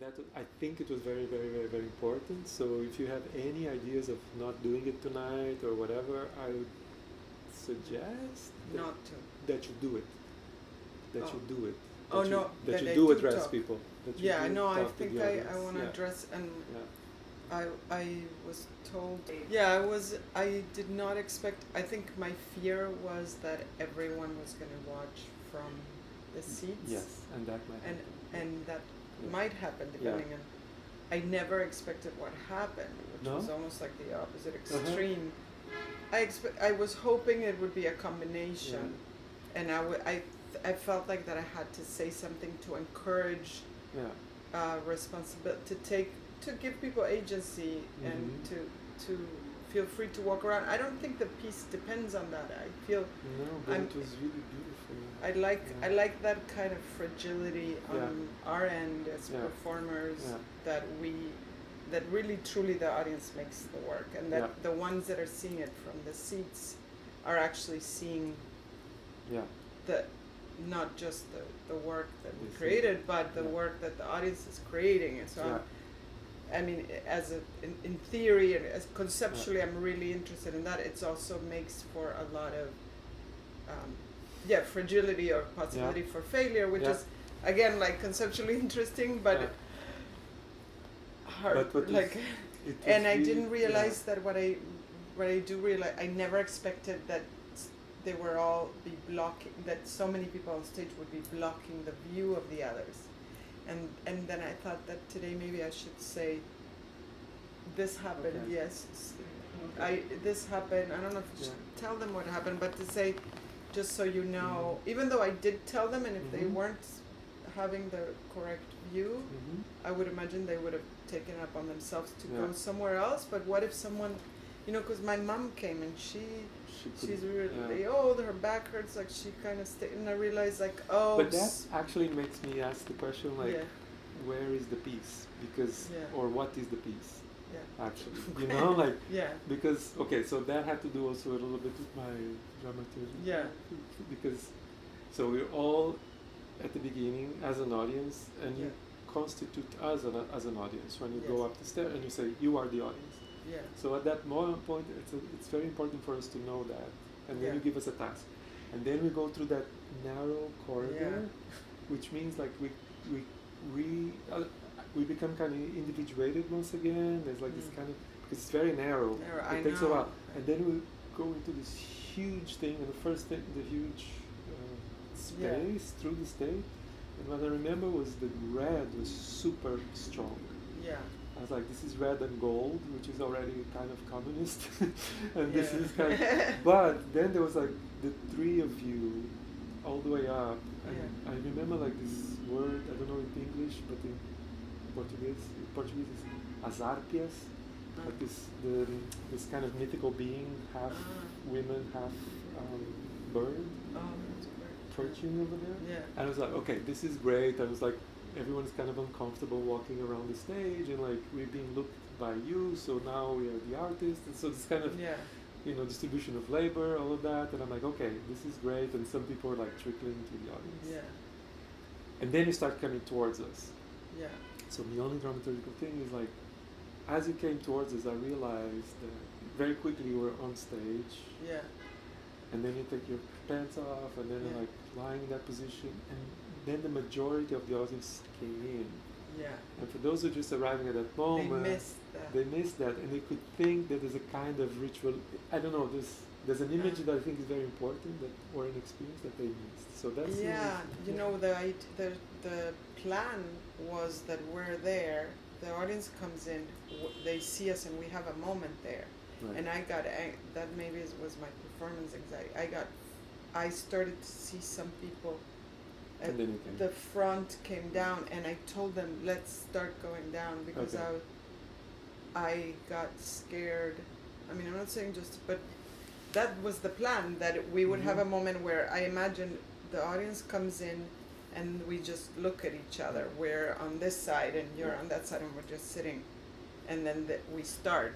I think it was very, very, very, very important. So if you have any ideas of not doing it tonight or whatever, I would suggest not to. that you do it. That Oh. you do it. Oh That you, no, that you I do do address talk. people. That you Yeah, do no, I talk to think the I audience. want to Yeah. address, and Yeah. I was told. Yeah, I did not expect. I think my fear was that everyone was going to watch from the seats. Yes, and that might happen. And that Yeah. might happen depending on. I never expected what happened, which No? was almost like the opposite extreme. I was hoping it would be a combination, and I felt like that I had to say something to encourage responsibility, to give people agency and to feel free to walk around. I don't think the piece depends on that. I feel but it was really beautiful. I like that kind of fragility on our end as performers, that really truly the audience makes the work, and that the ones that are seeing it from the seats are actually seeing the not just the work that we created, but the work that the audience is creating. And so I mean, in theory and as conceptually, I'm really interested in that. It also makes for a lot of fragility or possibility for failure, which is again like conceptually interesting, but hard. But and I didn't realize that what I do realize, I never expected that they were all be blocking, that so many people on stage would be blocking the view of the others. And then I thought that today maybe I should say, this happened, yes. This happened, I don't know if I should tell them what happened, but to say, just so you know, even though I did tell them, and if they weren't having the correct view, I would imagine they would have taken it up on themselves to go somewhere else. But what if someone, because my mom came and she's really old, her back hurts, like she kind of stayed, and I realized like, But that actually makes me ask the question like, where is the piece? Because, or what is the piece? Actually, because, so that had to do also a little bit with my dramaturgy. Because, so we're all at the beginning as an audience, and you constitute us as an audience when you go up the stairs and you say, you are the audience. So at that point, it's very important for us to know that, and then you give us a task, and then we go through that narrow corridor, which means like we become kind of individuated once again. There's like this kind of, because it's very narrow. It takes a while, and then we go into this huge thing, and the first thing, the huge space through the stage. And what I remember was the red was super strong. I was like, this is red and gold, which is already kind of communist, and this is kind of, but then there was like the three of you all the way up, and I remember like this word, I don't know in English, but in Portuguese is asarpias, like this kind of mythical being, half women, half bird, perching over there. And I was like, okay, this is great. I was like, everyone's kind of uncomfortable walking around the stage, and like we're being looked by you, so now we are the artists, and so this kind of distribution of labor, all of that, and I'm like, okay, this is great, and some people are like trickling to the audience. And then you start coming towards us. So the only dramaturgical thing is like, as you came towards us, I realized that very quickly you were on stage. And then you take your pants off, and then you're like lying in that position, and then the majority of the audience came in. And for those who are just arriving at that moment, they missed that, and they could think that there's a kind of ritual. I don't know. There's an image that I think is very important, or an experience that they missed. So that's the plan was that we're there. The audience comes in, they see us, and we have a moment there. And I got that maybe was my performance anxiety. I started to see some people. The front came down, and I told them, let's start going down, because I got scared. I mean, I'm not saying but that was the plan, that we would have a moment where I imagine the audience comes in, and we just look at each other. We're on this side, and you're on that side, and we're just sitting, and then we start.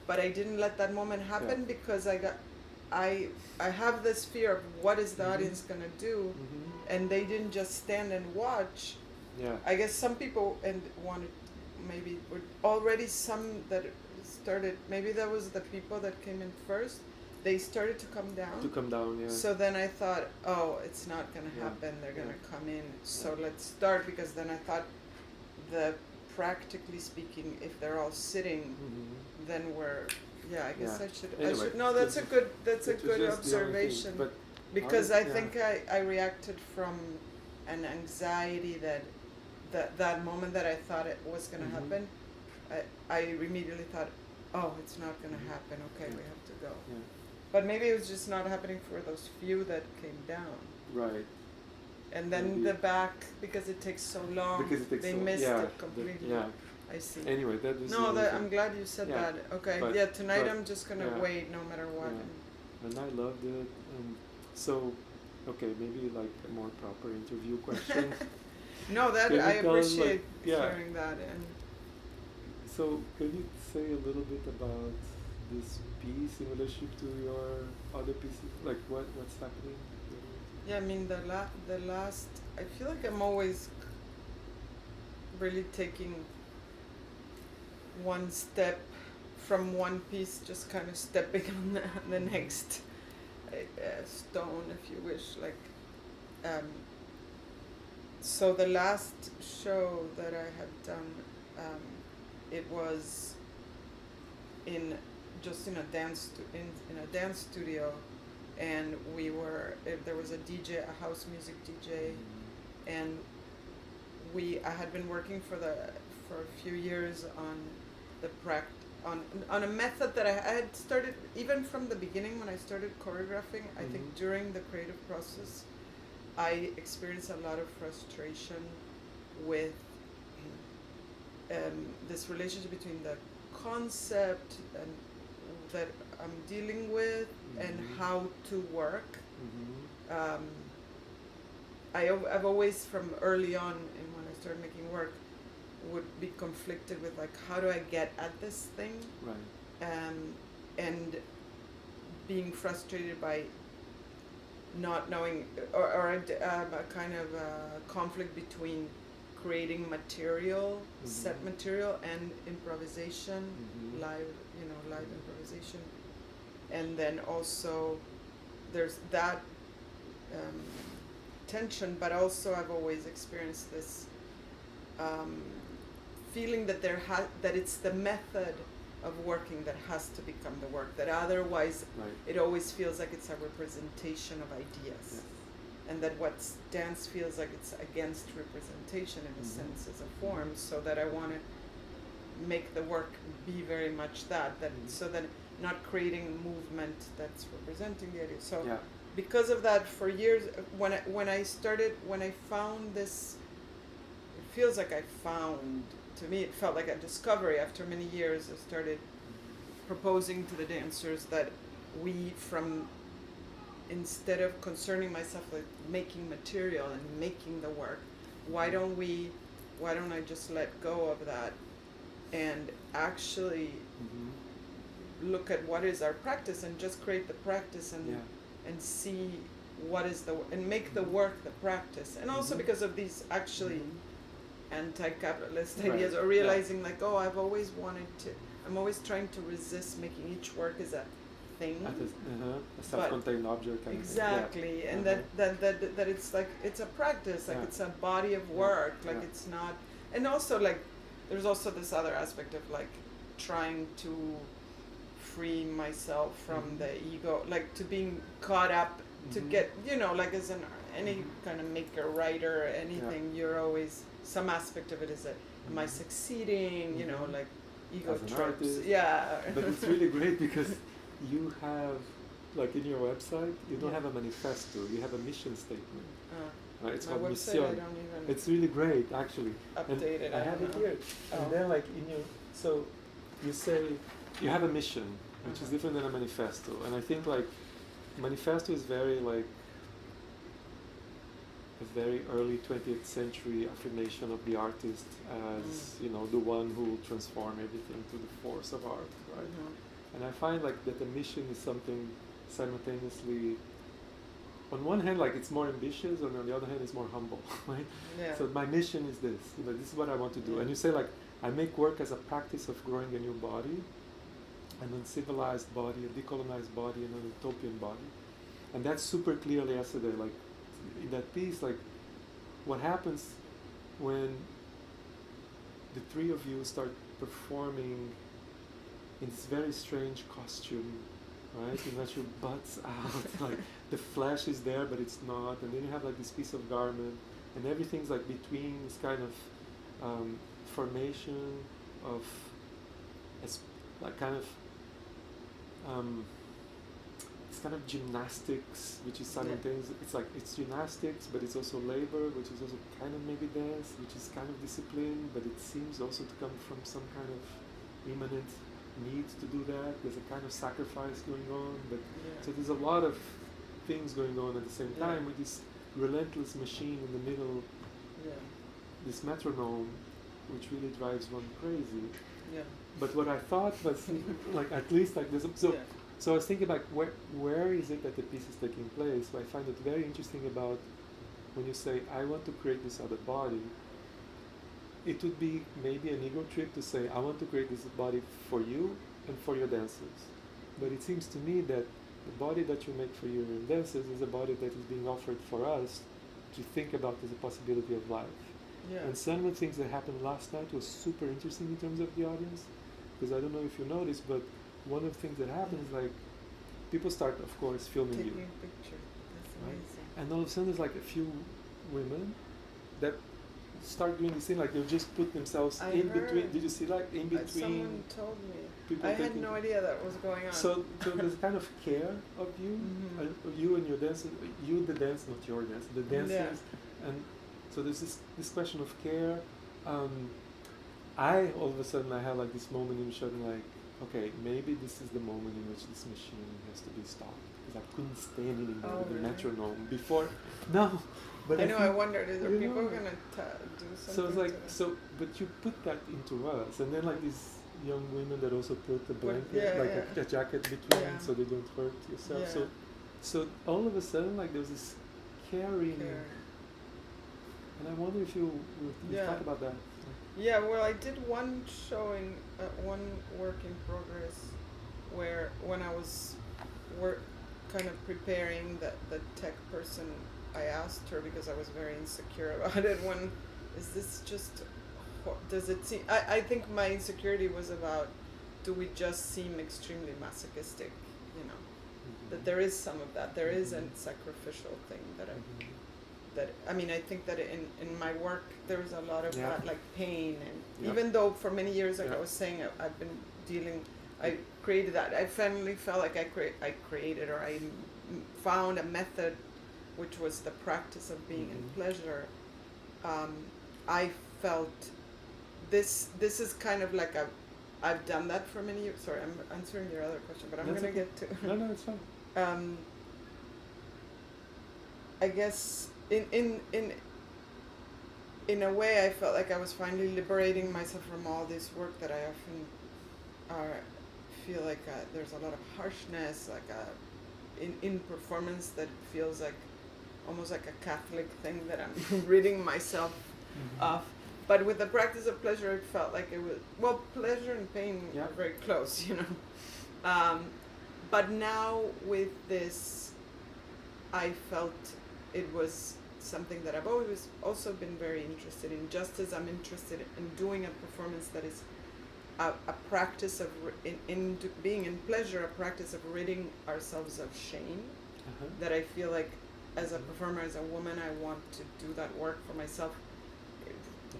But I didn't let that moment happen because I have this fear of what is the audience gonna do, and they didn't just stand and watch. Yeah. I guess some people wanted, maybe were already some that started, maybe that was the people that came in first, they started to come down. To come down, yeah. So then I thought, oh, it's not going to happen, they're going to come in, so let's start, because then I thought, practically speaking, if they're all sitting, then I guess I should, no, that's a good observation, but because I think I reacted from an anxiety that moment that I thought it was going to happen, I immediately thought, oh, it's not going to happen, okay, we have to go. Yeah. But maybe it was just not happening for those few that came down. Right. And then the back, because it takes so long, they missed it completely. I see. Anyway, that was... No, I'm glad you said that. Okay, tonight I'm just going to wait no matter what. And I loved it. And so, okay, maybe like a more proper interview question. No, that I appreciate hearing that. And so, can you say a little bit about this piece in relationship to your other pieces? Like what's happening? Yeah, I mean the last. I feel like I'm always really taking one step from one piece, just kind of stepping on the next stone, if you wish. Like, so the last show that I had done, it was in a dance studio, and there was a DJ, a house music DJ, and I had been working for a few years on on a method that I had started even from the beginning when I started choreographing. I think during the creative process, I experienced a lot of frustration with this relationship between the concept and that I'm dealing with and how to work. I've always, from early on, and when I started making work, would be conflicted with like, how do I get at this thing? Right. And being frustrated by not knowing, or a kind of conflict between creating material, set material, and improvisation, live improvisation. And then also there's that tension, but also I've always experienced this feeling that that it's the method of working that has to become the work, that otherwise it always feels like it's a representation of ideas. And that what dance feels like it's against representation in a sense as a form, so that I want to make the work be very much that so that not creating a movement that's representing the idea. So because of that, for years, when I found this, it feels like to me it felt like a discovery. After many years, I started proposing to the dancers that instead of concerning myself with making material and making the work, why don't I just let go of that and actually look at what is our practice and just create the practice and see what is and make the work the practice. And also because of these actually anti-capitalist ideas, or realizing like, I'm always trying to resist making each work as a thing, a self-contained object. Exactly, and that it's like it's a practice, like it's a body of work, like it's not. And also like there's also this other aspect of like trying to free myself from the ego, like to being caught up to get, like as any kind of maker, writer, anything, you're always, some aspect of it is that, am I succeeding, like ego as an trips. Artist. Yeah. But it's really great because you have, like in your website, you don't have a manifesto, you have a mission statement. It's my called website, Mission. I don't even it's really great, actually. update it. I have it here. And then like so you say, you have a mission, which is different than a manifesto. And I think like, manifesto is very like, a very early 20th century affirmation of the artist as, the one who will transform everything to the force of art, right? And I find like that the mission is something simultaneously on one hand, like it's more ambitious, and on the other hand, it's more humble, right? Yeah. So my mission is this. This is what I want to do. Yeah. And you say like, I make work as a practice of growing a new body, an uncivilized body, a decolonized body, and an utopian body. And that's super clearly yesterday. Like in that piece, like what happens when the three of you start performing in this very strange costume, right? You let your butts out, like the flesh is there, but it's not, and then you have like this piece of garment, and everything's like between this kind of formation of, like kind of, it's kind of gymnastics, which is simultaneous. It's like it's gymnastics, but it's also labor, which is also kind of maybe dance, which is kind of discipline, but it seems also to come from some kind of immanent need to do that. There's a kind of sacrifice going on, but so there's a lot of things going on at the same time with this relentless machine in the middle, this metronome, which really drives one crazy. But what I thought was like at least like there's so I was thinking like where is it that the piece is taking place? So I find it very interesting about when you say I want to create this other body. It would be maybe an ego trip to say, I want to create this body for you and for your dancers. But it seems to me that the body that you make for your dancers is a body that is being offered for us to think about as a possibility of life. And some of the things that happened last night was super interesting in terms of the audience. Because I don't know if you noticed, but one of the things that happens is like, people start, of course, filming Taking you. a picture. That's amazing. And all of a sudden there's like a few women that start doing this thing, like they'll just put themselves in between. Did you see like in between? Someone told me. I had no idea that was going on. So there's kind of care of you, you and your dancers, you the dance, not your dance, the dancers, and so there's this question of care. I all of a sudden I had like this moment in showing like, okay, maybe this is the moment in which this machine has to be stopped because I couldn't stand anymore with the metronome before. No. But I wondered, is there people going to do something? So it's like, but you put that into us, and then like these young women that also put a blanket, a jacket between, so they don't hurt yourself. So all of a sudden, like there's this caring, and I wonder if you thought about that. Yeah, well, I did one showing, one work in progress, where when I was kind of preparing the tech person, I asked her because I was very insecure about it. Is this just, does it seem, I think my insecurity was about, do we just seem extremely masochistic, that there is some of that, there is a sacrificial thing I think that in my work there is a lot of that, like pain, and even though for many years, like I was saying, I've been I created that, I finally felt like I created, or I found a method which was the practice of being in pleasure. I felt this is kind of like I've done that for many years. Sorry, I'm answering your other question, but I'm going to get to... No, it's fine. I guess in a way I felt like I was finally liberating myself from all this work that I often feel like there's a lot of harshness, like in performance that feels like almost like a Catholic thing that I'm ridding myself of. But with the practice of pleasure, it felt like it was, pleasure and pain are very close, But now with this, I felt it was something that I've always also been very interested in, just as I'm interested in doing a performance that is a practice of, being in pleasure, a practice of ridding ourselves of shame, that I feel like as a performer, as a woman, I want to do that work for myself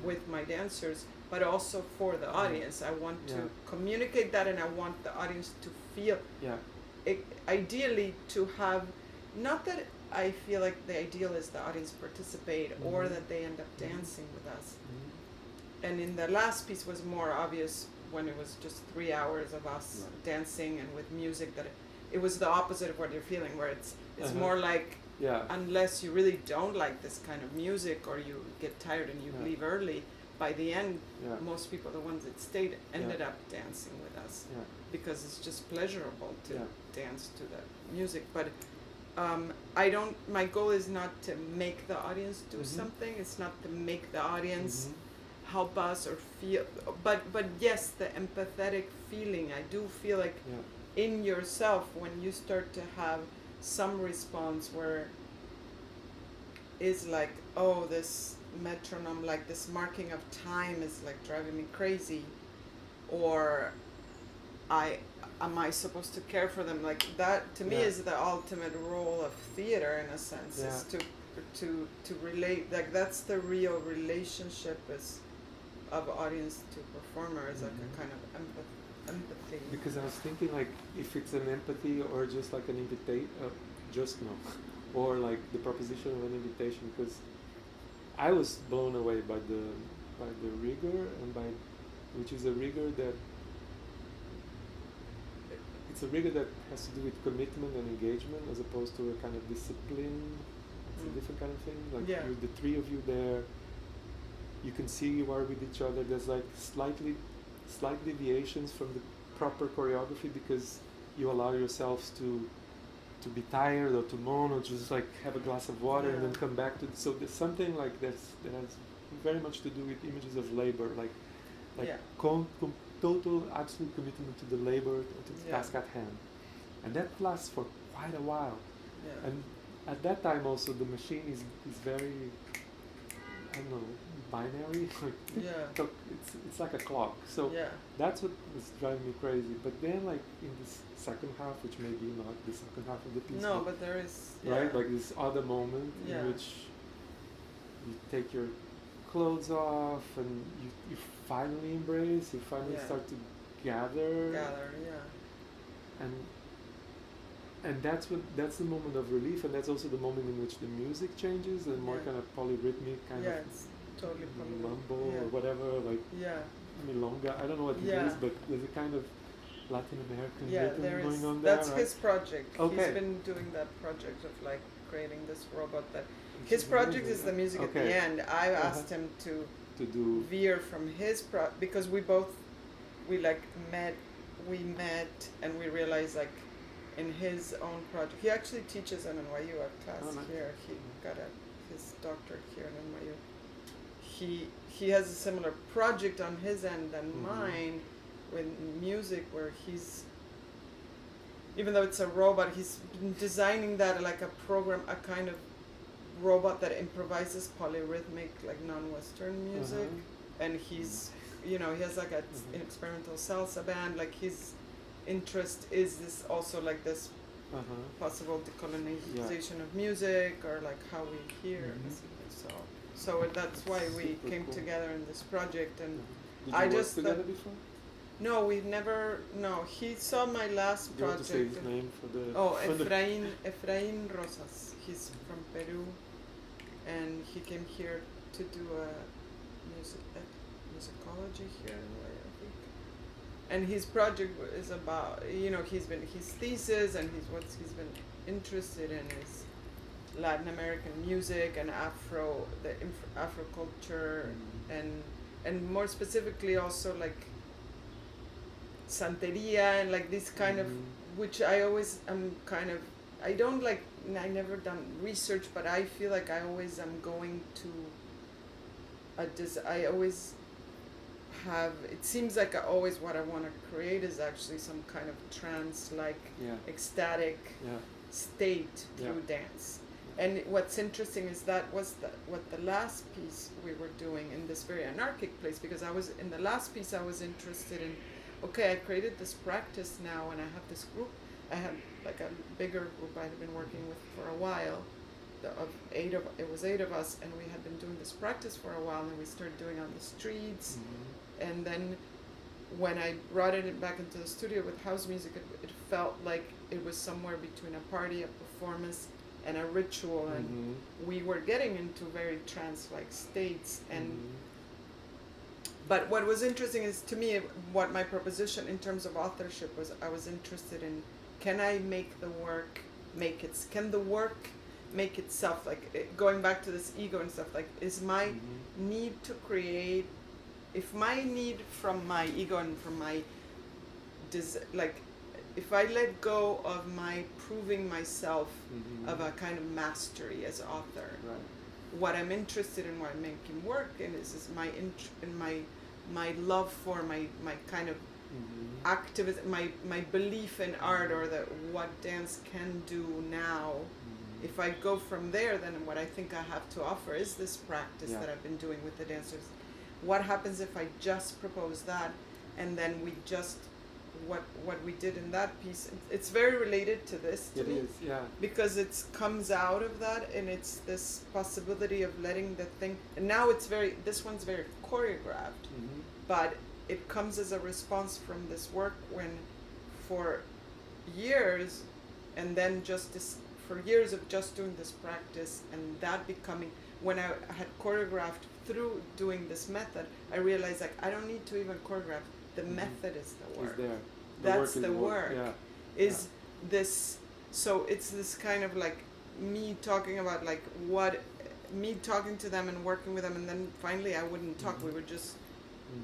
with my dancers, but also for the audience. I want to communicate that, and I want the audience to feel, ideally to have, not that I feel like the ideal is the audience participate or that they end up dancing with us. And in the last piece was more obvious when it was just 3 hours of us dancing and with music, that it was the opposite of what you're feeling, where it's more like, unless you really don't like this kind of music or you get tired and you leave early, by the end, most people, the ones that stayed, ended up dancing with us because it's just pleasurable to dance to that music. But my goal is not to make the audience do something. It's not to make the audience help us or feel, but yes, the empathetic feeling. I do feel like in yourself when you start to have some response where is like, oh, this metronome, like this marking of time is like driving me crazy, or am I supposed to care for them? Like that to me is the ultimate role of theater in a sense, is to relate. Like that's the real relationship of audience to performer, is like a kind of empathy. Because I was thinking like if it's an empathy or just like an invitation, just no, or like the proposition of an invitation, because I was blown away by the rigor, and which is a rigor that it's a rigor that has to do with commitment and engagement as opposed to a kind of discipline. It's a different kind of thing. Like the three of you there, you can see you are with each other. There's like slight deviations from the proper choreography because you allow yourselves to be tired or to moan or just like have a glass of water and then come back to it. So there's something like that has very much to do with images of labor, like total absolute commitment to the labor, to the task at hand, and that lasts for quite a while. And at that time also the machine is very, I don't know, binary. It's like a clock. So that's what was driving me crazy. But then like in this second half, which may be not the second half of the piece, but there is right, like this other moment in which you take your clothes off and you finally embrace, you finally start to gather, and that's the moment of relief, and that's also the moment in which the music changes and more kind of polyrhythmic kind of it's totally mambo or whatever, like milonga, I don't know what it is, but there's a kind of Latin American rhythm going on there. That's his project. He's been doing that project of like creating this robot that his project is the music at the end. I asked him to do veer from his because we met and we realized like in his own project, he actually teaches at NYU a class here. He got his doctorate here at NYU. He has a similar project on his end than mine with music, where he's, even though it's a robot, he's been designing that like a program, a kind of robot that improvises polyrhythmic, like non-Western music, and he's, he has like an experimental salsa band. Like his interest is this also like this possible decolonization of music, or like how we hear. So that's why we came together in this project. And did you work together before? No, we never. No, he saw my last project. Do you want to say his name for the? Oh, Efraín Rosas. He's from Peru, and he came here to do a musicology here in NYU, I think. And his project is about, his thesis and he's been interested in is Latin American music and Afro culture, and more specifically also like Santeria and like this kind of, which I always am kind of, I never done research, but I feel like I always am going to I always have, it seems like what I want to create is actually some kind of trance-like ecstatic state through dance. And what's interesting is that was what the last piece we were doing in this very anarchic place, because in the last piece I was interested in, I created this practice now, and I have this group. I had like a bigger group I had been working with for a while. It was 8 of us, and we had been doing this practice for a while, and we started doing it on the streets. And then when I brought it back into the studio with house music, it felt like it was somewhere between a party, a performance, and a ritual, and we were getting into very trance-like states. And but what was interesting is, to me, what my proposition in terms of authorship was, I was interested in, can I make the work can the work make itself, like going back to this ego and stuff, like is my need to create, if my need from my ego and from my if I let go of my proving myself of a kind of mastery as author, what I'm interested in, what I'm making work in is my love for my kind of activism, my belief in art, or that what dance can do now. If I go from there, then what I think I have to offer is this practice that I've been doing with the dancers. What happens if I just propose that, and then we just what we did in that piece? It's very related to this to me. It is, yeah. Because it comes out of that, and it's this possibility of letting the thing. And now this one's very choreographed, but it comes as a response from this work when, for years, and then for years of just doing this practice, and that becoming, when I had choreographed through doing this method, I realized like I don't need to even choreograph. The method is the work. There. That's the work. Yeah. This. So it's this kind of like me talking about like me talking to them and working with them, and then finally I wouldn't talk. We would just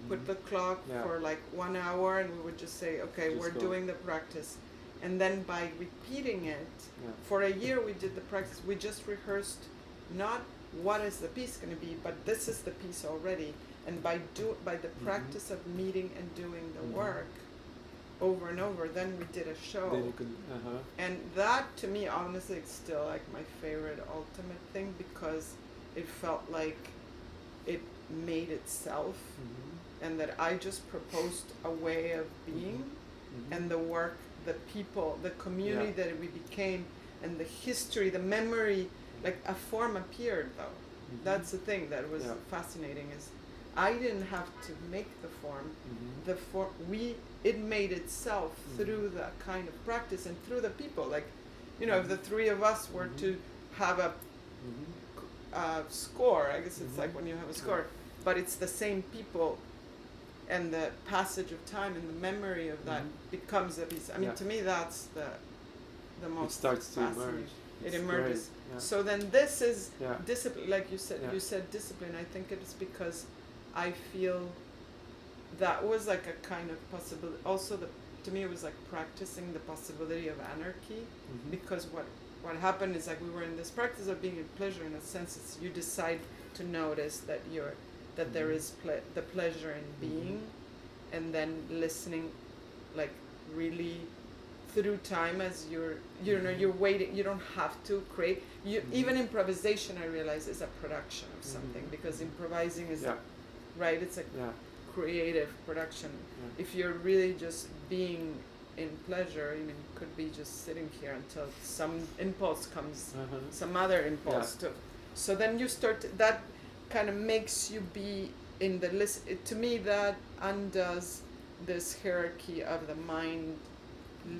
put the clock for like 1 hour, and we would just say, okay, we're doing the practice. And then by repeating it, for a year we did the practice. We just rehearsed not what is the piece going to be, but this is the piece already. And by the practice of meeting and doing the work over and over, then we did a show. Then you can, And that, to me, honestly, it's still like my favorite ultimate thing, because it felt like it made itself, and that I just proposed a way of being, and the work, the people, the community that we became, and the history, the memory, like a form appeared though. That's the thing that was fascinating, is I didn't have to make the form. The form, it made itself through the kind of practice and through the people. Like, if the three of us were to have a score, I guess it's like when you have a score, but it's the same people, and the passage of time and the memory of that becomes a piece. I mean, to me, that's the most. It starts to emerge. It emerges. Yeah. So then this is discipline, like you said. You said discipline. I think it's because I feel that was like a kind of possibility. Also, to me, it was like practicing the possibility of anarchy, because what happened is like we were in this practice of being in pleasure. In a sense, it's you decide to notice that there is the pleasure in being, and then listening, like really through time as you're waiting. You don't have to create. Even improvisation, I realize, is a production of something, because improvising is right. It's a creative production. If you're really just being in pleasure, you could be just sitting here until some impulse comes, some other impulse too. So then you start. That kind of makes you be in the list. To me, that undoes this hierarchy of the mind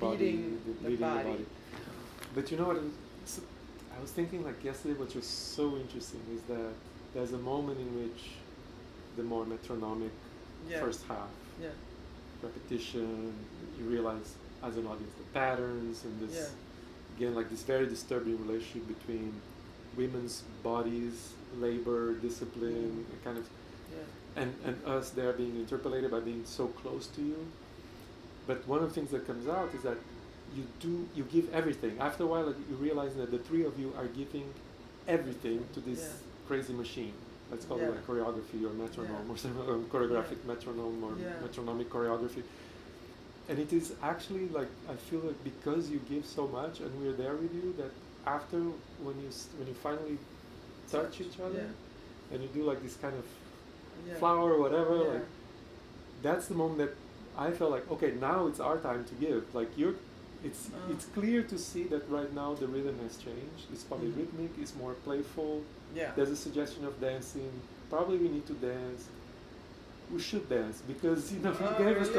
leading the body. But you know what? I was thinking like yesterday. What was so interesting is that there's a moment in which the more metronomic first half, repetition, you realize as an audience the patterns, and this again like this very disturbing relationship between women's bodies, labor, discipline, kind of, and us there being interpolated by being so close to you. But one of the things that comes out is that you give everything. After a while, like, you realize that the three of you are giving everything to this crazy machine. Let's call it like choreography or metronome or some choreographic metronome or metronomic choreography. And it is actually like, I feel like because you give so much and we're there with you, that after when you finally touch each other and you do like this kind of flower or whatever, like that's the moment that I felt like, okay, now it's our time to give. Like it's clear to see that right now the rhythm has changed. It's probably rhythmic, it's more playful. There's a suggestion of dancing. Probably we need to dance. We should dance because you gave us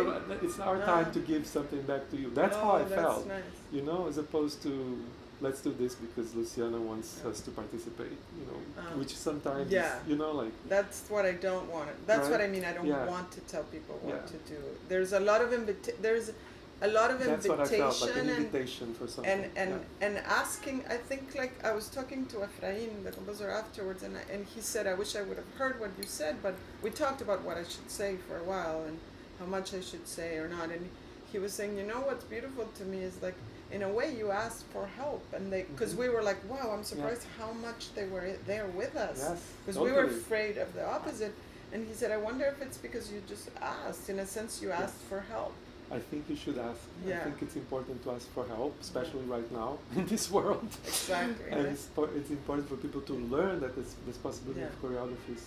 it's our time to give something back to you. That's how I felt. Nice. As opposed to let's do this because Luciana wants us to participate, which sometimes is, like that's what I don't want. That's what I mean. I don't want to tell people what to do. There's a lot of that's invitation, what I felt, like an invitation for something. And asking. I think like I was talking to Efraim, the composer, afterwards, and he said, I wish I would have heard what you said, but we talked about what I should say for a while and how much I should say or not, and he was saying, what's beautiful to me is like, in a way you asked for help, and because we were like, wow, I'm surprised how much they were there with us, because we were afraid of the opposite. And he said, I wonder if it's because you just asked, in a sense you asked for help. I think you should ask. I think it's important to ask for help, especially right now in this world. Exactly. And it's important for people to learn that this possibility of choreography is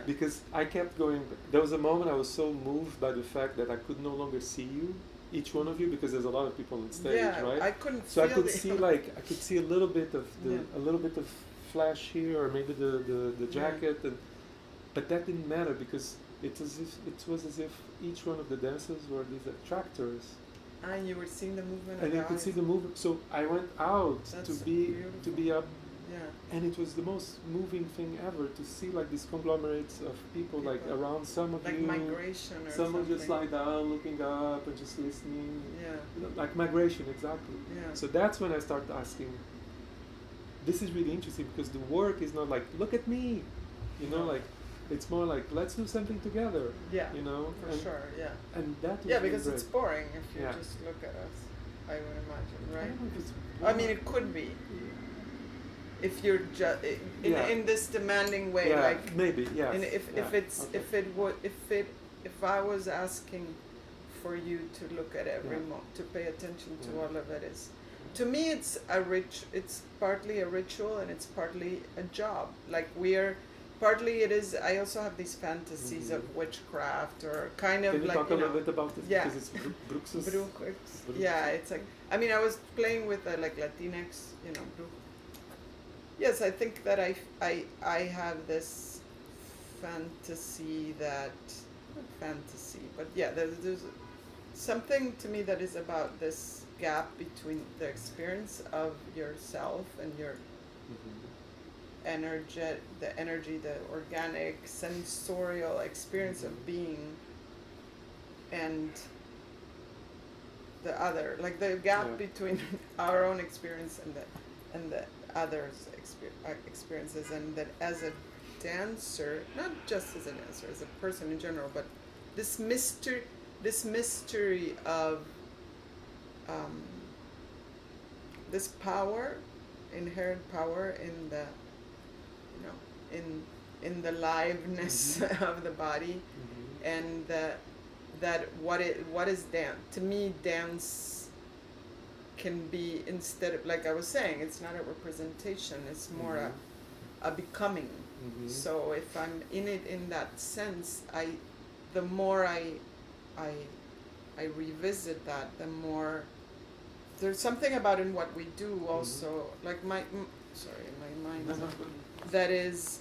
because I kept going. There was a moment I was so moved by the fact that I could no longer see you, each one of you, because there's a lot of people on stage, right? I couldn't. So I could see I could see a little bit of flash here, or maybe the jacket, but that didn't matter because it was as if each one of the dancers were these attractors. And you were seeing the movement. And you could see the movement. So I went out to be up. Yeah. And it was the most moving thing ever to see like these conglomerates of people like around some of like you. Like migration or some something. Just like down, looking up and just listening. Yeah. Like migration, exactly. Yeah. So that's when I started asking, this is really interesting because the work is not like, look at me, like, it's more like, let's do something together. Yeah. For sure, yeah. And that was because great. it's boring if you just look at us, I would imagine, right? I don't know if it's boring. I mean, it could be. If you're just in this demanding way, like maybe, yes. And if I was asking for you to look at every to pay attention to all of it, is to me it's partly a ritual and it's partly a job. Like partly it is. I also have these fantasies of witchcraft or kind of. Can you talk a little bit about this? Yeah. Because it's Brujx. Brujx. Yeah, it's like. I mean, I was playing with like Latinx, Brujx. Yes, I think that I have this fantasy but there's something to me that is about this gap between the experience of yourself and your the organic, sensorial experience of being, and the other, like the gap between our own experience and the others' experiences, and that as a dancer, not just as a dancer, as a person in general, but this mystery of this power, inherent power in the in the liveness of the body, and that what is dance to me. Dance can be, instead of, like I was saying, it's not a representation, it's more a becoming. So if I'm in it in that sense, the more I revisit that, the more there's something about in what we do also, like my mind that is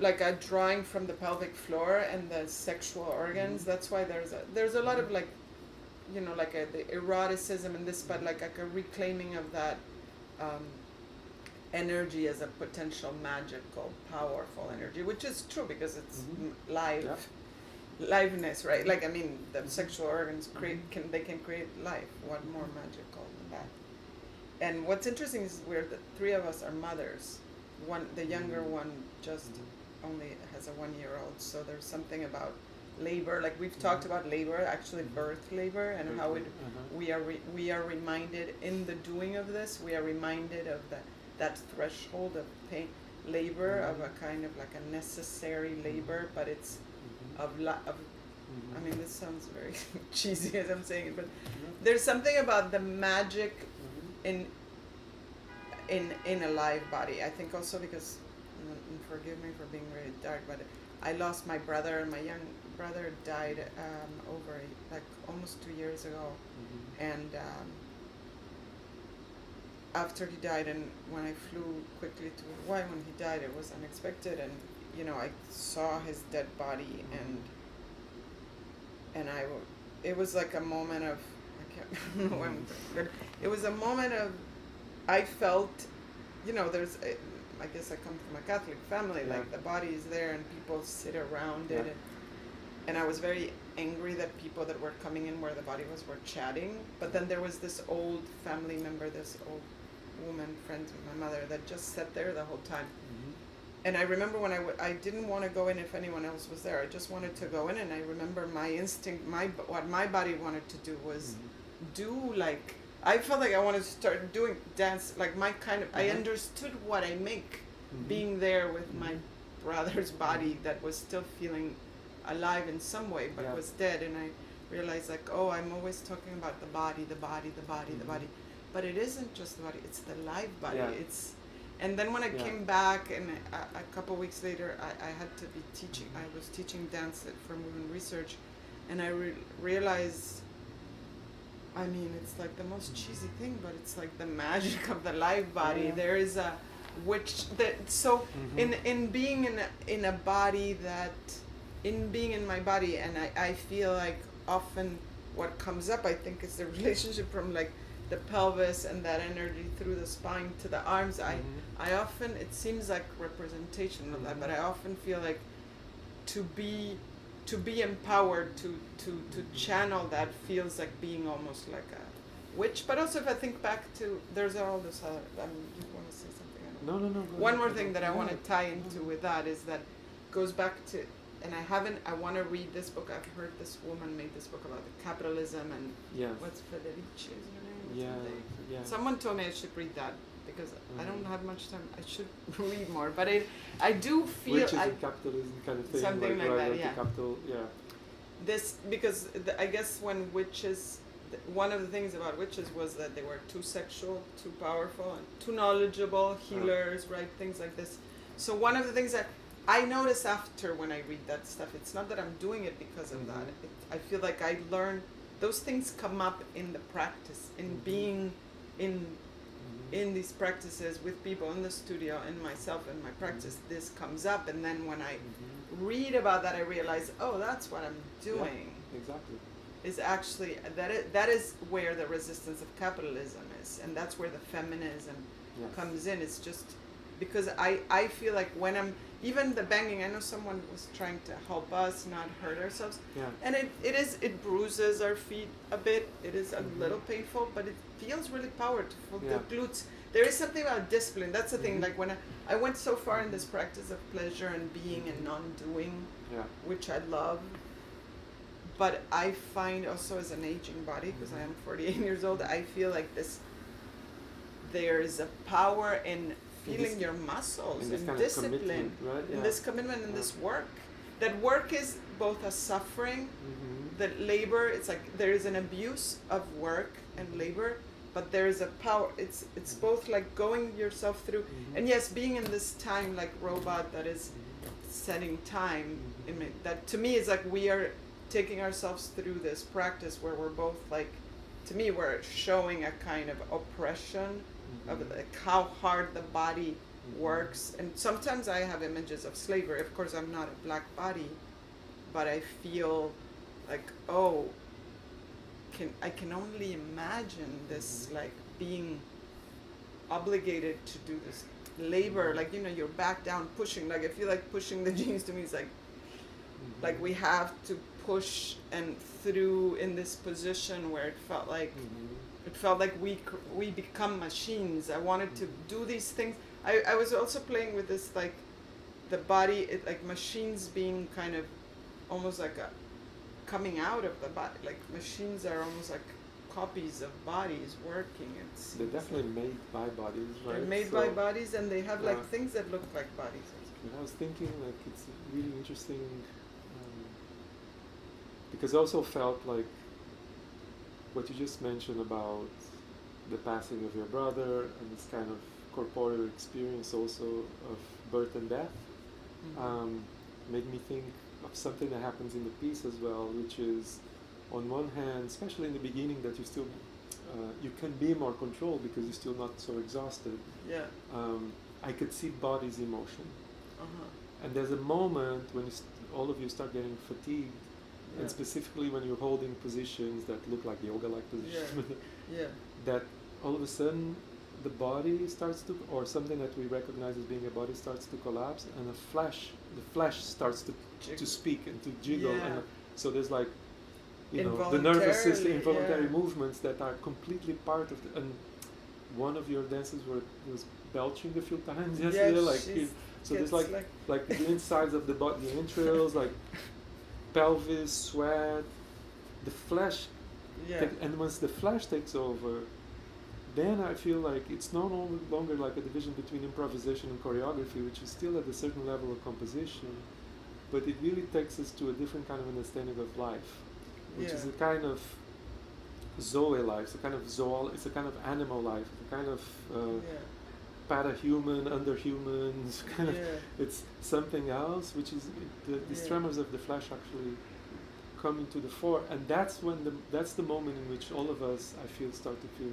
like a drawing from the pelvic floor and the sexual organs. That's why there's a lot of like, like the eroticism in this, but like a reclaiming of that energy as a potential magical, powerful energy, which is true because it's liveness, right? Like, I mean, the sexual organs can create life. What more magical than that? And what's interesting is the three of us are mothers. The younger one just only has a 1-year-old, so there's something about labor, like we've talked about labor, actually birth labor, and how we are reminded in the doing of this, we are reminded of that threshold of pain, labor, of a kind of like a necessary labor, but it's I mean, this sounds very cheesy as I'm saying it, but there's something about the magic in a live body. I think also because, and forgive me for being really dark, but I lost my brother, and my young brother died over almost 2 years ago, and after he died, and when I flew quickly to Hawaii when he died, it was unexpected, and I saw his dead body, and it was like a moment of, I can't remember when, but it was a moment of, I felt, there's, I guess I come from a Catholic family, like the body is there and people sit around it, and I was very angry that people that were coming in where the body was were chatting, but then there was this old family member, this old woman, friends with my mother, that just sat there the whole time, and I remember when I didn't want to go in if anyone else was there. I just wanted to go in, and I remember my instinct, what my body wanted to do was do like, I felt like I wanted to start doing dance, like my kind of, I understood what I make being there with my brother's body that was still feeling alive in some way, but was dead. And I realized like, oh, I'm always talking about the body, the body, the body, the body. But it isn't just the body, it's the live body. It's, and then when I came back, and a couple weeks later, I had to be teaching, I was teaching dance for movement research, and I realized, I mean, it's like the most cheesy thing, but it's like the magic of the live body. There is a, which, that, so in being in a body that, in being in my body, and I feel like often what comes up, I think, is the relationship from like the pelvis and that energy through the spine to the arms. I often, it seems like representation of that, but I often feel like to be empowered to channel that feels like being almost like a witch. But also if I think back to, there's all this other, you want to say something? I don't know. No. One more thing that I want to tie into with that is that goes back to, and I want to read this book. I've heard this woman made this book about the capitalism and what's Federici, is her name? Yeah. Someone told me I should read that because I don't have much time. I should read more, but I do feel which is a capitalism kind of thing, something like that. Yeah. Capital, This because I guess when witches, one of the things about witches was that they were too sexual, too powerful, and too knowledgeable, healers, right? Things like this. So one of the things that I notice after when I read that stuff, it's not that I'm doing it because of that. I feel like I learn, those things come up in the practice, in being in these practices with people in the studio, and myself in my practice, this comes up. And then when I read about that, I realize, oh, that's what I'm doing. Yeah, exactly. Is actually, that is where the resistance of capitalism is. And that's where the feminism comes in. It's just because I feel like when I'm, even the banging, I know someone was trying to help us not hurt ourselves. Yeah. And it bruises our feet a bit. It is a little painful, but it feels really powerful. The glutes. There is something about discipline. That's the thing. Like when I went so far in this practice of pleasure and being and non-doing, which I love. But I find also as an aging body, because I am 48 years old, I feel like there is a power in feeling your muscles and discipline, right? And this commitment and this work. That work is both a suffering, that labor, it's like there is an abuse of work and labor, but there is a power, it's both like going yourself through, and yes, being in this time like robot that is setting time, that to me is like we are taking ourselves through this practice where we're both like, to me, we're showing a kind of oppression of like how hard the body works. And sometimes I have images of slavery. Of course, I'm not a black body, but I feel like, oh, I can only imagine this, like being obligated to do this labor, like, you know, you're back down pushing, like I feel like pushing the jeans to me is like we have to push and through in this position where it felt like we become machines. I wanted to do these things. I was also playing with this, like the body, like machines being kind of almost like a coming out of the body, like machines are almost like copies of bodies working. They're definitely made by bodies, right? They're made by bodies, and they have like things that look like bodies. And I was thinking, like, it's really interesting because I also felt like what you just mentioned about the passing of your brother and this kind of corporeal experience also of birth and death made me think of something that happens in the piece as well, which is on one hand, especially in the beginning, that you still you can be more controlled because you're still not so exhausted. I could see body's emotion, and there's a moment when all of you start getting fatigued, and specifically when you're holding positions that look like yoga-like positions, that all of a sudden the body starts to, or something that we recognize as being a body starts to collapse, and the flesh starts to speak and to jiggle, and so there's like, you know, the nervous system, involuntary movements that are completely part of and one of your dancers was belching a few times yesterday. So there's like the insides of the body, the entrails, like pelvis, sweat, the flesh. And once the flesh takes over, then I feel like it's no longer like a division between improvisation and choreography, which is still at a certain level of composition, but it really takes us to a different kind of understanding of life, which is a kind of zoe life, it's a kind of it's a kind of animal life, it's a kind of para-human, under-human, kind of, it's something else, which is these tremors of the flesh actually coming to the fore, and that's the moment in which all of us, I feel, start to feel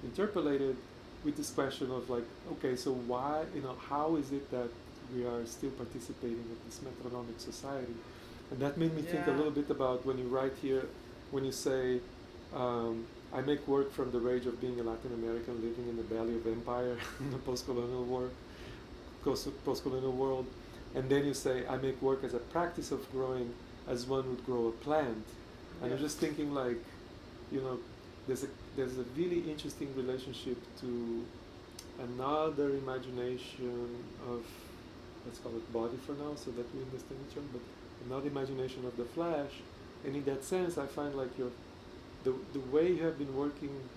interpolated with this question of like, okay, so why, how is it that we are still participating in this metronomic society? And that made me think a little bit about when you write here, when you say, I make work from the rage of being a Latin American living in the belly of empire in the post-colonial world, and then you say, I make work as a practice of growing as one would grow a plant. And I'm just thinking like, there's a really interesting relationship to another imagination of, let's call it body for now, so that we understand each other, but another imagination of the flesh. And in that sense, I find like the way you have been working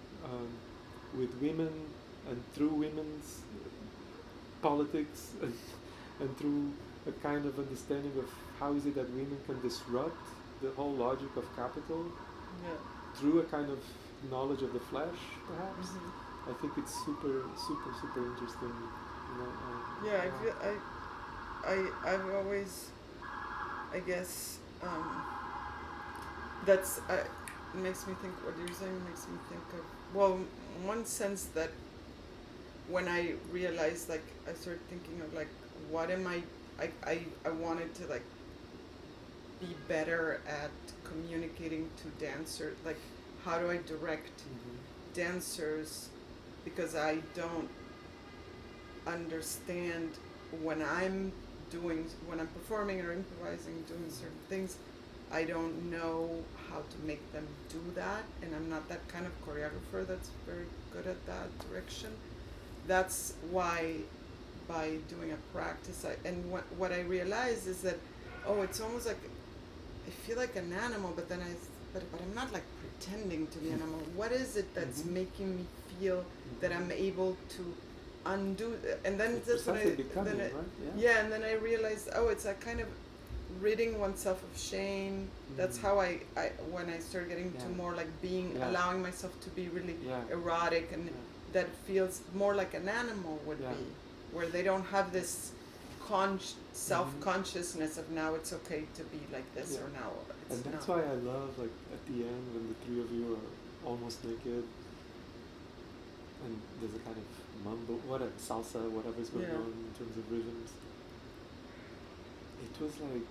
with women and through women's politics and through a kind of understanding of how is it that women can disrupt the whole logic of capital through a kind of knowledge of the flesh, perhaps. I think it's super, super, super interesting. I've always, I guess, that's makes me think. What you're saying makes me think of, well, one sense that when I realized, like, I started thinking of like, what am I wanted to like be better at communicating to dancers, like how do I direct dancers, because I don't understand when I'm performing or improvising, doing certain things, I don't know how to make them do that, and I'm not that kind of choreographer that's very good at that direction. That's why by doing a practice, what I realized is that, it's almost like I feel like an animal, but then but I'm not like pretending to be an animal. What is it that's making me feel that I'm able to undo? And then that's when and then I realized, it's a kind of ridding oneself of shame. That's how I when I started getting to more like being, allowing myself to be really erotic, and that feels more like an animal would be, where they don't have this self-consciousness of now it's okay to be like this or now it's and that's not. why I love, like, at the end when the three of you are almost naked and there's a kind of mambo, salsa, whatever's going on in terms of rhythms. It was like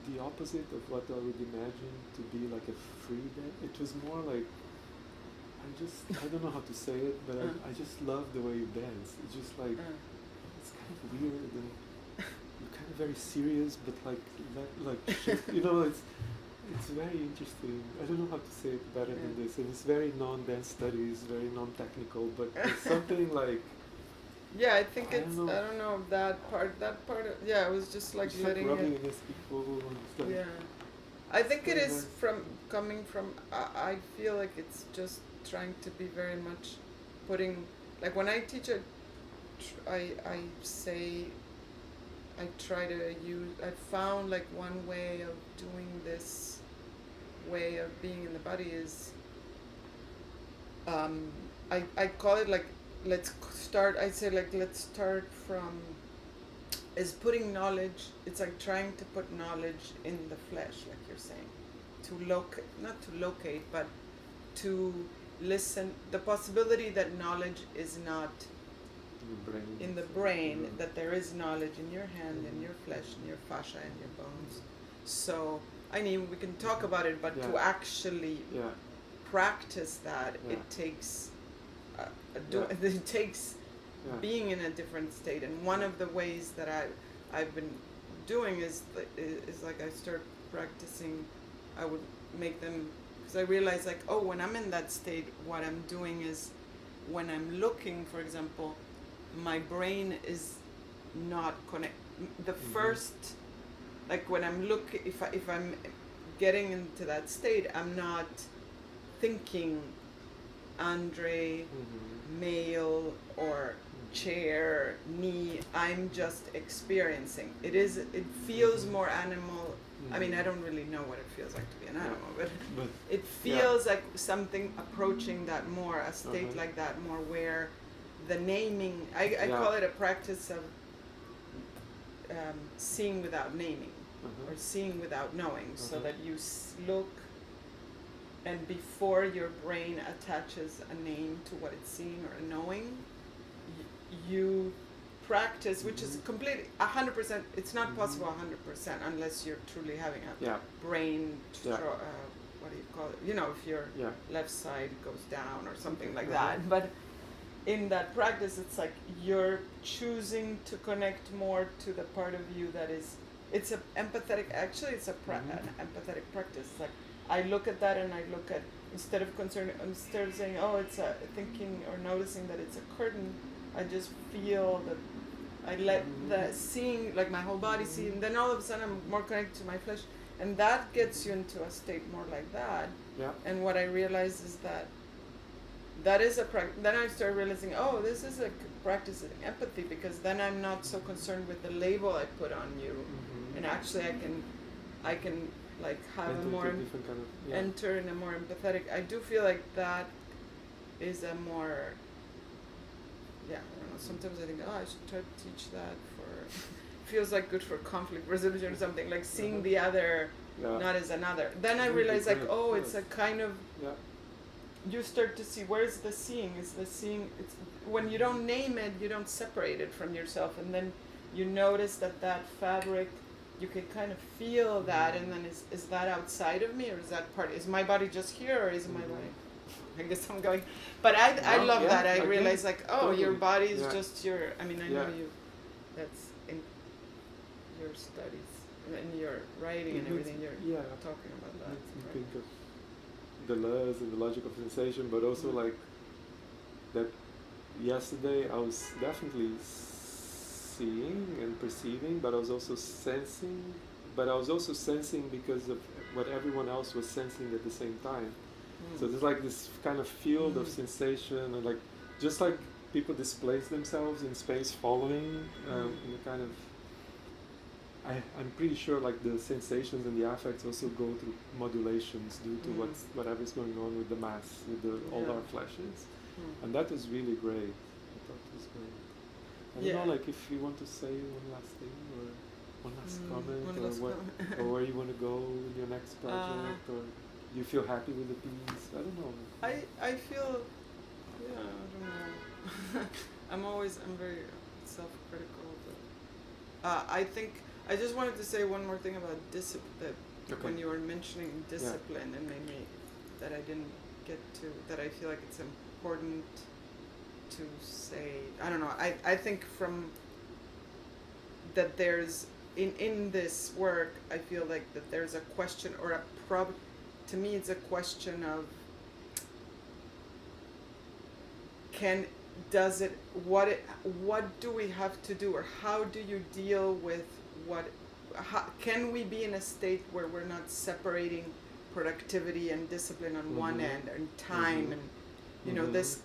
the opposite of what I would imagine to be like a free dance. It was more like, I don't know how to say it, but I just love the way you dance. It's just like, it's kind of weird, and you're kind of very serious, but it's very interesting. I don't know how to say it better than this, and it's very non-dance studies, very non-technical, but it's something like, I think I don't know, that part it was just like it's letting like rubbing it, against people, and it's like, I think it is coming from, I feel like it's just trying to be very much putting, like when I teach I try to use, I found like one way of doing this way of being in the body is, I call it like, let's start from, is putting knowledge, it's like trying to put knowledge in the flesh, like you're saying, not to locate, but to listen, the possibility that knowledge is not in the brain, that there is knowledge in your hand, in your flesh, in your fascia, in your bones. So, I mean, we can talk about it, but to actually practice that, it takes it takes being in a different state. And one of the ways that I've been doing is like I start practicing, I would make them, because I realize like, when I'm in that state, what I'm doing is when I'm looking, for example, my brain is not connect. The first, like when I'm if I'm getting into that state, I'm not thinking Andre, male, or chair, knee. I'm just experiencing. It feels more animal. I mean, I don't really know what it feels like to be an animal, but it feels like something approaching that more, a state like that more, where the naming, I call it a practice of seeing without naming, or seeing without knowing, so that you look, and before your brain attaches a name to what it's seeing or knowing, you practice, which is completely 100%. It's not possible 100% unless you're truly having a brain. What do you call it? You know, if your left side goes down or something like that. But in that practice, it's like you're choosing to connect more to the part of you that is. It's a empathetic. Actually, it's an empathetic practice. Like I look at that and I look at, instead of saying, oh, it's a thinking or noticing that it's a curtain. I just feel that I let the seeing, like my whole body see, and then all of a sudden I'm more connected to my flesh, and that gets you into a state more like that. Yeah. And what I realized is that is a practice. Then I started realizing, oh, this is a practice of empathy, because then I'm not so concerned with the label I put on you, and actually I can like have a more enter in a more empathetic. I do feel like that is a more. Yeah, I don't know. Sometimes I think, I should try to teach that feels like good for conflict resolution or something, like seeing the other not as another. Then I realize like, it's a kind of, you start to see, where's the seeing? Is the seeing, it's when you don't name it, you don't separate it from yourself, and then you notice that fabric, you can kind of feel that, and then is that outside of me, or is that part, is my body just here, or is my body? I guess I'm going, but I love that. I realize like, your body is just your. I mean, I know you. That's in your studies, in your writing and everything. You're talking about that. Makes me think of the laws and the logic of sensation, but also like that. Yesterday, I was definitely seeing and perceiving, but I was also sensing. But I was also sensing because of what everyone else was sensing at the same time. So there's like this kind of field of sensation, and like just like people displace themselves in space following in a kind of. I'm pretty sure like the sensations and the affects also go through modulations due to whatever's going on with the mass, with all our flashes, and that was really great. I thought it was great. I don't know, like if you want to say one last thing or one last comment, or where you want to go with your next project, or. You feel happy with the piece? I don't know. I feel, I don't know. I'm very self-critical. But, I think, I just wanted to say one more thing about discipline. When you were mentioning discipline, and maybe that I didn't get to, that I feel like it's important to say, I don't know, I think from, that there's, in this work, I feel like that there's a question or a problem. To me, it's a question of what do we have to do, or how do you deal with can we be in a state where we're not separating productivity and discipline on one end, and time, and this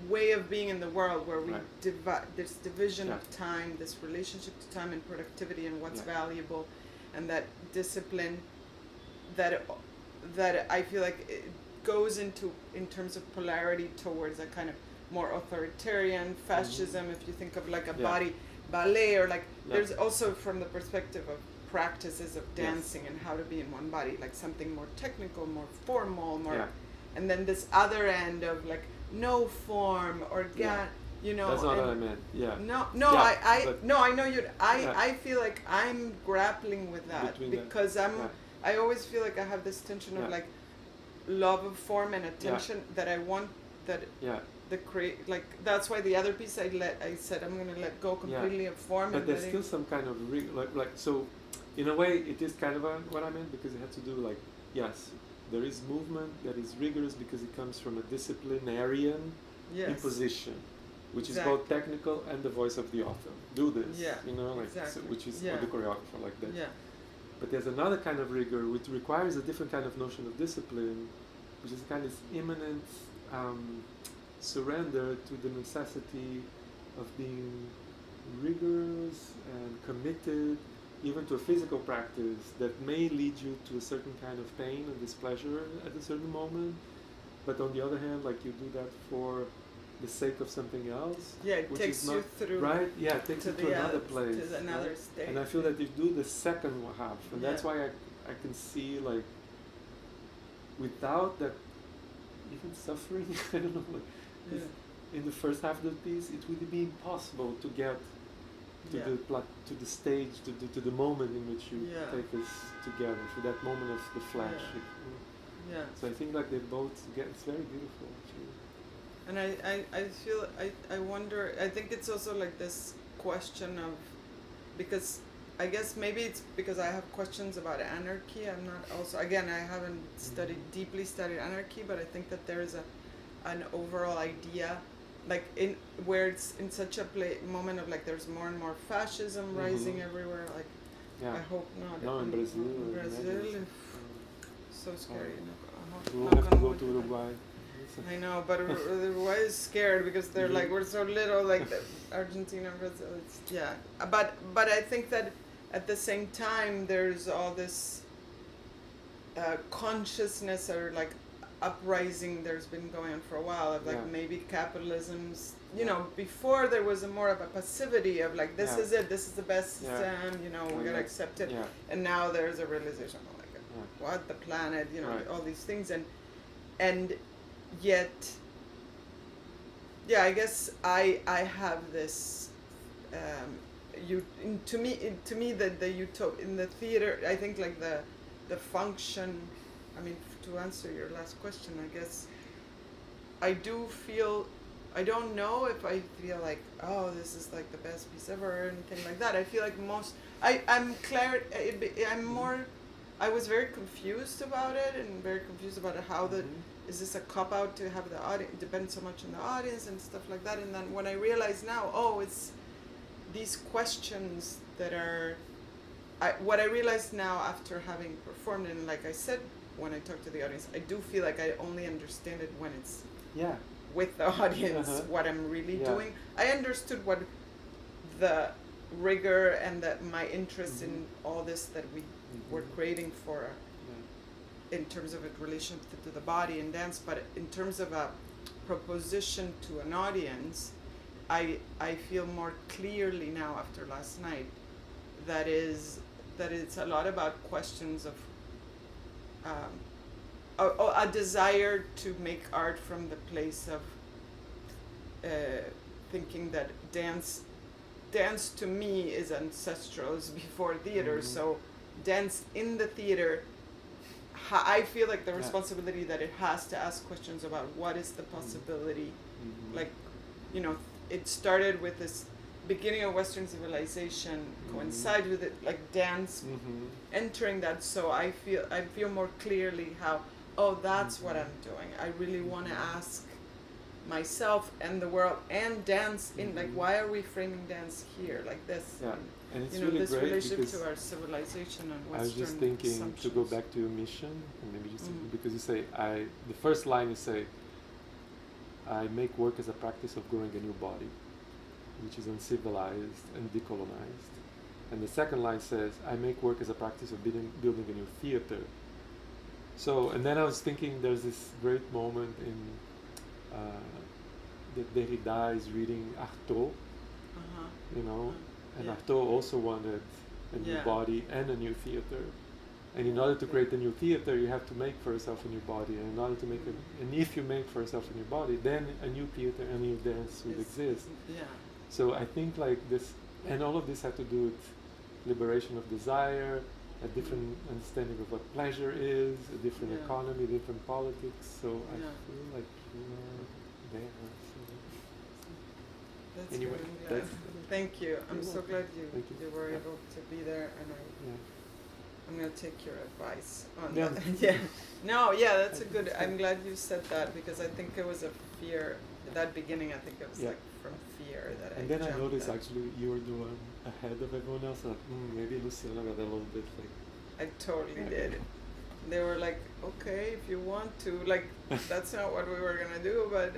way of being in the world where we divide this division of time, this relationship to time and productivity and what's valuable, and that discipline that I feel like it goes into, in terms of polarity, towards a kind of more authoritarian fascism, if you think of like a body ballet, or like there's also from the perspective of practices of dancing and how to be in one body, like something more technical, more formal, more and then this other end of like no form, you know. That's not what I meant. I know you. I feel like I'm grappling with that because I always feel like I have this tension of like love of form and attention that I want that the like that's why the other piece I said I'm gonna let go completely of form. But there's still some kind of like so in a way it is kind of what I meant, because it had to do like there is movement that is rigorous because it comes from a disciplinarian imposition, which is both technical and the voice of the author. Do this, so, which is or the choreographer like that. Yeah. But there's another kind of rigor which requires a different kind of notion of discipline, which is a kind of immanent surrender to the necessity of being rigorous and committed, even to a physical practice that may lead you to a certain kind of pain and displeasure at a certain moment. But on the other hand, like you do that for the sake of something else. Yeah, it takes you through. Right? Yeah, it takes you to another place. To another state. And I feel that you do the second half. And that's why I can see, like, without that, even suffering, I don't know, like, in the first half of the piece, it would be impossible to get to to the stage, to the moment in which you take us together, to that moment of the flash. So I think like they both get, it's very beautiful actually. And I feel, I wonder, I think it's also like this question of, because I guess maybe it's because I have questions about anarchy. I'm not also, again, I haven't deeply studied anarchy, but I think that there is an overall idea, like in where it's in such a moment of like there's more and more fascism rising everywhere. Like I hope not. No, in Brazil. So scary. We'll have to go to Uruguay. I know, but Uruguay is scared because they're like, we're so little, like Argentina, Brazil. But I think that at the same time there's all this consciousness or like uprising there's been going on for a while of like maybe capitalism's, before there was a more of a passivity of like this is it, this is the best system, we gotta accept it, and now there's a realization of like what the planet, all these things, and yet I guess I have this to me the utopia in the theater, I think like the function, I mean, to answer your last question, I guess I do feel, I don't know if I feel like, oh, this is like the best piece ever or anything like that. I feel like I was very confused about it and very confused about how is this a cop-out to have the audience, depend so much on the audience and stuff like that. And then when I realize now, it's these questions that are, what I realized now after having performed, and like I said, when I talk to the audience, I do feel like I only understand it when it's with the audience, what I'm really doing. I understood what the rigor and my interest in all this that we were creating for, in terms of a relation to the body and dance, but in terms of a proposition to an audience, I feel more clearly now after last night that it's a lot about questions of a desire to make art from the place of thinking that dance to me is ancestral, is before theater. So dance in the theater, I feel like the responsibility that it has to ask questions about what is the possibility. Like, it started with this beginning of Western civilization, coincide with it, like dance entering that. So I feel more clearly how, that's what I'm doing. I really want to ask myself and the world and dance in, like, why are we framing dance here like this? And it's really this great relationship to our civilization and Western I was just thinking to go back to your mission, and maybe just because you say, the first line you say, I make work as a practice of growing a new body, which is uncivilized and decolonized. And the second line says, I make work as a practice of building a new theater. So, and then I was thinking there's this great moment in that Derrida is reading Artaud, and Artaud also wanted a new body and a new theater. And in order to create a new theater, you have to make for yourself a new body. And in order to make and if you make for yourself a new body, then a new theater, a new dance would exist. So I think like this, and all of this had to do with liberation of desire, a different understanding of what pleasure is, a different economy, different politics. So I feel like there. That's anyway, thank you. I'm so glad you were able to be there, and I'm gonna take your advice on that. Yeah. No, yeah, that's a good. I'm glad you said that because I think it was a fear. At that beginning, I think it was like from fear that. And then I noticed actually you were the one ahead of everyone else. Like, maybe Luciana got a little bit like. I totally did. They were like, okay, if you want to, like, that's not what we were gonna do, but.